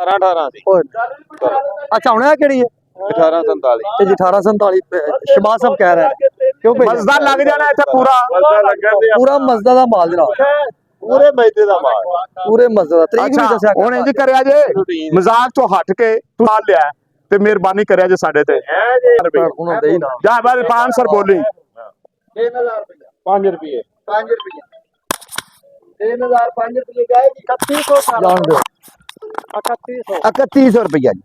18 ਸੀ। अच्छा हुने केड़ी है 1847 ते जी 1847 शबाज साहब कह रहे हैं क्यों भाई मजदा लग जाना इत्थे पूरा पूरा मसदा दा माल जनाब पूरे मैदे ਦਾ ਮਾਲ पूरे मसदा दा तरीक भी अच्छा दसया हुन इंज करया जे मजाक तो हट के तू माल लिया ते मेहरबानी करया जे साडे ते उन्होंने दे ही ना जा बार 500 बोली 3000 रुपया 5 रुपये 5 रुपये 3000 5 रुपये जाएगी 3100 जान दो 3100 रुपया जी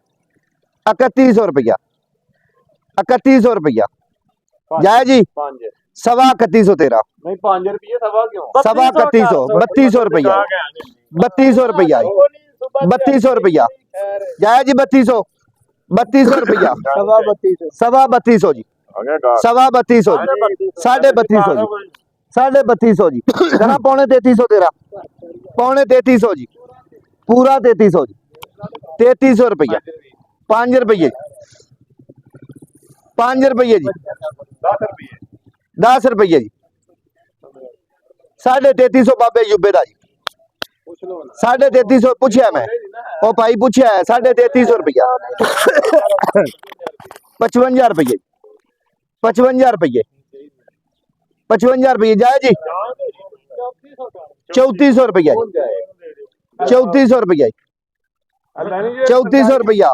3100 रुपया 3100 रुपया जाए जी 5 सवा 3100 तेरा नहीं 5 रुपये सवा क्यों सवा 3100 3200 रुपया 3200 रुपया 3200 रुपया जाए जी 3200 रुपया सवा 3200 जी सवा 3200 जी 3250 जी 3250 जी जरा पौने 3300 तेरा पौने 3300 जी पूरा 3300 जी 3300 रुपया 5 रुपये 5 रुपये जी 10 रुपये जी 3350 बाबे यूबे दा जी 3350 पूछया मैं ओ भाई पूछया है 3350 रुपया 55 रुपये 55 रुपये 55 रुपये जाए जी 3400 रुपया 3400 रुपया 3400 रुपया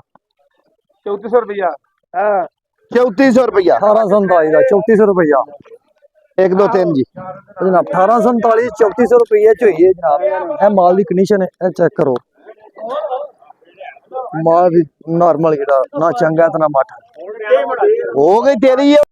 3400 रुपया 3400 रुपया 1847 का 3400 रुपया 1 2 3 जी जनाब 1847 3400 रुपये चाहिए जनाब ए माल दी कंडीशन है ए चेक करो माल भी नॉर्मल जेड़ा ना चंगा ते ना माठा हो गई तेरी